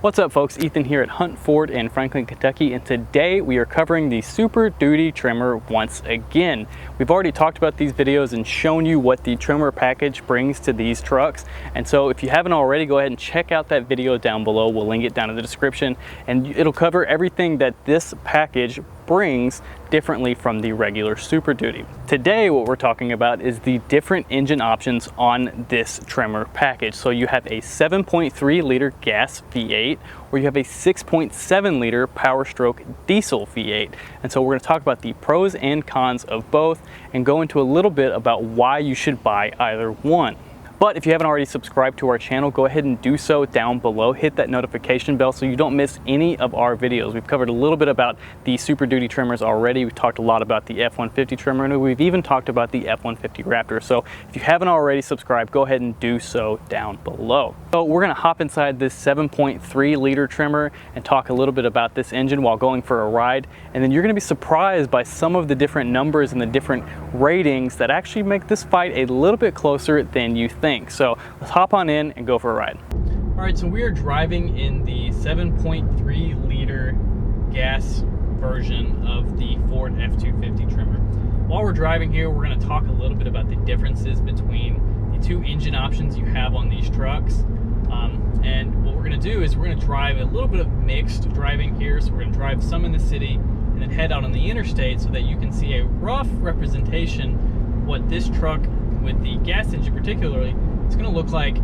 What's up folks, Ethan here at Hunt Ford in Franklin, Kentucky, and today we are covering the Super Duty Tremor once again. We've already talked about these videos and shown you what the Tremor package brings to these trucks, and so if you haven't already, go ahead and check out that video down below. We'll link it down in the description, and it'll cover everything that this package brings differently from the regular Super Duty. Today what we're talking about is the different engine options on this Tremor package. So you have a 7.3 liter gas V8 or you have a 6.7 liter Power Stroke diesel V8. And so we're going to talk about the pros and cons of both and go into a little bit about why you should buy either one. But if you haven't already subscribed to our channel, go ahead and do so down below. Hit that notification bell so you don't miss any of our videos. We've covered a little bit about the Super Duty Tremors already. We've talked a lot about the F-150 Tremor, and we've even talked about the F-150 Raptor. So if you haven't already subscribed, go ahead and do so down below. So we're gonna hop inside this 7.3 liter Tremor and talk a little bit about this engine while going for a ride. And then you're gonna be surprised by some of the different numbers and the different ratings that actually make this fight a little bit closer than you think. So let's hop on in and go for a ride. All right, so we are driving in the 7.3 liter gas version of the Ford F-250 Tremor. While we're driving here, we're going to talk a little bit about the differences between the two engine options you have on these trucks. And what we're going to do is we're going to drive a little bit of mixed driving here. So we're going to drive some in the city and then head out on the interstate so that you can see a rough representation what this truck with the gas engine particularly, it's going to look like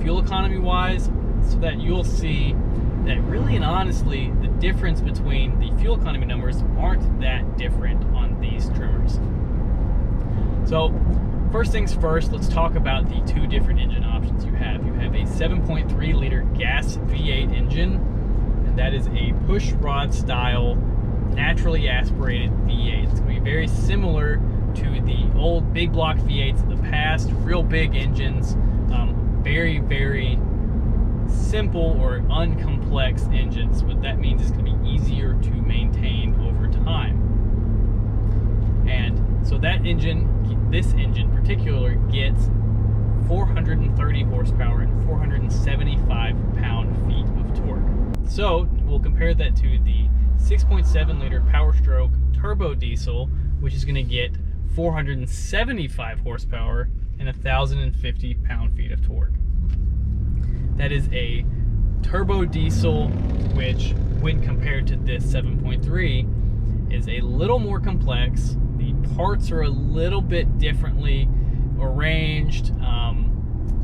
fuel economy wise, so that you'll see that really and honestly the difference between the fuel economy numbers aren't that different on these Tremors. So first things first, let's talk about the two different engine options you have. You have a 7.3 liter gas V8 engine, and that is a push rod style naturally aspirated V8. It's going to be very similar to the old big block V8s of the past, real big engines, very, very simple or uncomplex engines. What that means is going to be easier to maintain over time. And so that engine, this engine in particular, gets 430 horsepower and 475 pound-feet of torque. So we'll compare that to the 6.7 liter Power Stroke turbo diesel, which is going to get 475 horsepower and 1,050 pound-feet of torque. That is a turbo diesel, which when compared to this 7.3 is a little more complex. The parts are a little bit differently arranged,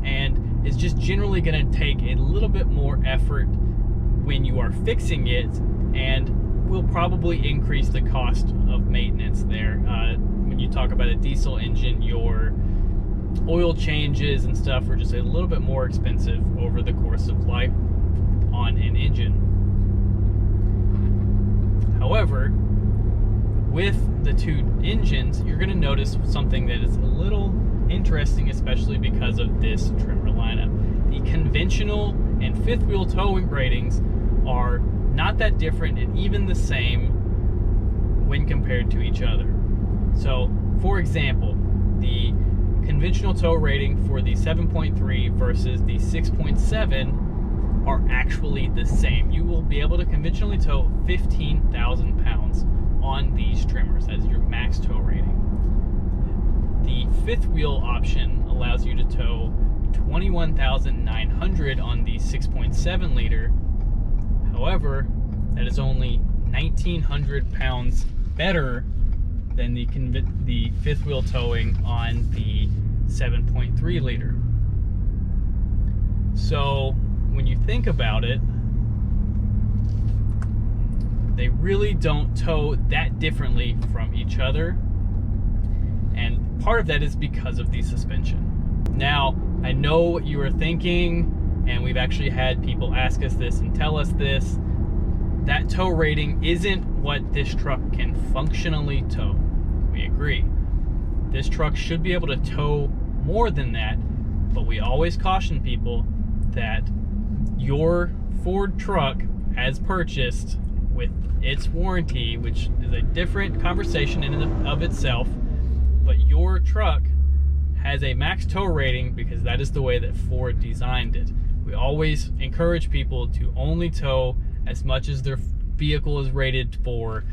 and it's just generally going to take a little bit more effort when you are fixing it, and will probably increase the cost of maintenance there. When you talk about a diesel engine, your oil changes and stuff are just a little bit more expensive over the course of life on an engine. However, with the two engines, you're going to notice something that is a little interesting, especially because of this Tremor lineup. The conventional and fifth wheel towing ratings are not that different and even the same when compared to each other. So, for example, the conventional tow rating for the 7.3 versus the 6.7 are actually the same. You will be able to conventionally tow 15,000 pounds on these Tremors as your max tow rating. The fifth wheel option allows you to tow 21,900 on the 6.7 liter. However, that is only 1,900 pounds better than the fifth wheel towing on the 7.3 liter. So when you think about it, they really don't tow that differently from each other, and part of that is because of the suspension. Now, I know what you are thinking, and we've actually had people ask us this and tell us this. That tow rating isn't what this truck can functionally tow. We agree. This truck should be able to tow more than that, but we always caution people that your Ford truck, as purchased with its warranty, which is a different conversation in and of itself, but your truck has a max tow rating because that is the way that Ford designed it. We always encourage people to only tow as much as their vehicle is rated for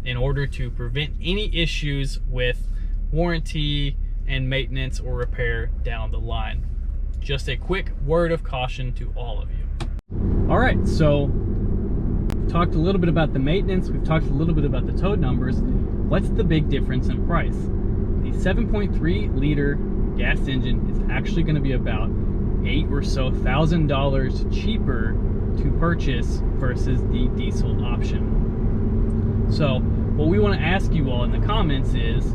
in order to prevent any issues with warranty and maintenance or repair down the line. Just a quick word of caution to all of you. All right, so we've talked a little bit about the maintenance, we've talked a little bit about the tow numbers. What's the big difference in price? The 7.3 liter gas engine is actually going to be about $8,000 or so cheaper to purchase versus the diesel option. So what we want to ask you all in the comments is,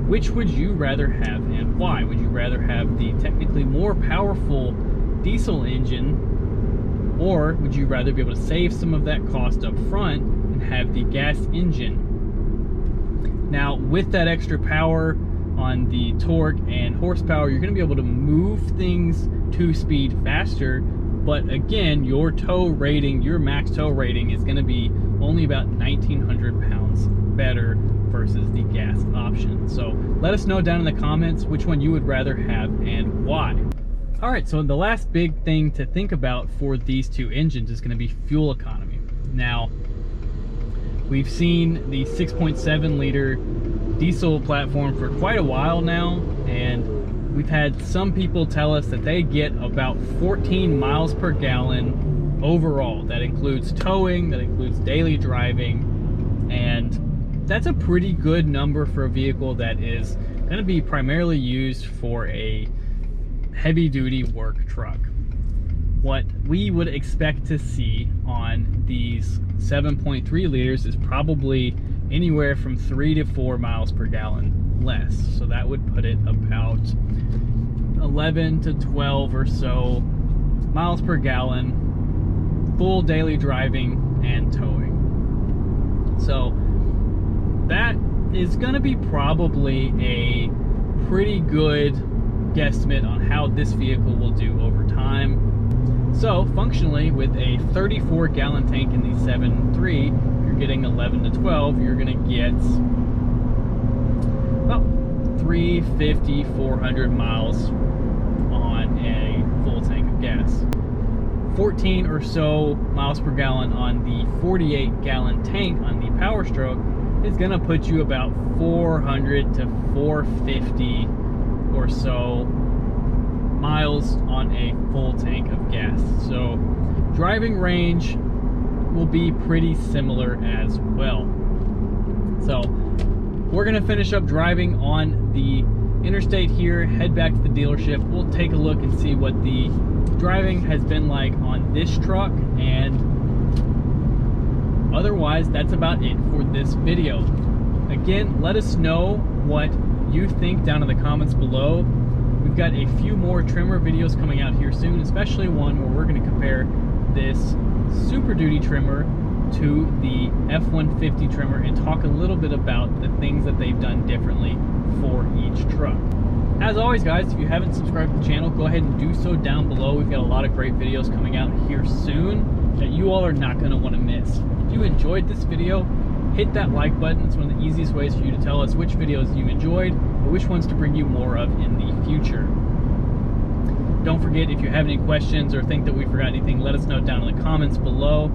which would you rather have and why? Would you rather have the technically more powerful diesel engine, or would you rather be able to save some of that cost up front and have the gas engine? Now, with that extra power on the torque and horsepower, you're going to be able to move things 2-speed faster, but again, your tow rating, your max tow rating is going to be only about 1,900 pounds better versus the gas option. So let us know down in the comments which one you would rather have and why. All right, so the last big thing to think about for these two engines is going to be fuel economy. Now, we've seen the 6.7 liter diesel platform for quite a while now, and we've had some people tell us that they get about 14 miles per gallon overall. That includes towing, that includes daily driving, and that's a pretty good number for a vehicle that is going to be primarily used for a heavy-duty work truck. What we would expect to see on these 7.3 liters is probably anywhere from 3 to 4 miles per gallon less. So that would put it about 11 to 12 or so miles per gallon, full daily driving and towing. So that is going to be probably a pretty good guesstimate on how this vehicle will do over time. So functionally, with a 34 gallon tank in the 7.3, you're getting 11 to 12, you're going to get about 350, 400 miles on a full tank of gas. 14 or so miles per gallon on the 48 gallon tank on the Power Stroke is going to put you about 400 to 450 or so miles on a full tank of gas. So driving range will be pretty similar as well. So we're going to finish up driving on the interstate here, head back to the dealership. We'll take a look and see what the driving has been like on this truck, and otherwise that's about it for this video. Again, let us know what you think down in the comments below. We've got a few more Tremor videos coming out here soon, especially one where we're going to compare this Super Duty Tremor to the F-150 Tremor and talk a little bit about the things that they've done differently for each truck. As always, guys, if you haven't subscribed to the channel, go ahead and do so down below. We've got a lot of great videos coming out here soon that you all are not going to want to miss. If you enjoyed this video, hit that like button. It's one of the easiest ways for you to tell us which videos you enjoyed or which ones to bring you more of in the future. Don't forget, if you have any questions or think that we forgot anything, let us know down in the comments below.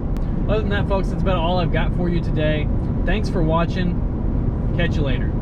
Other than that, folks, that's about all I've got for you today. Thanks for watching. Catch you later.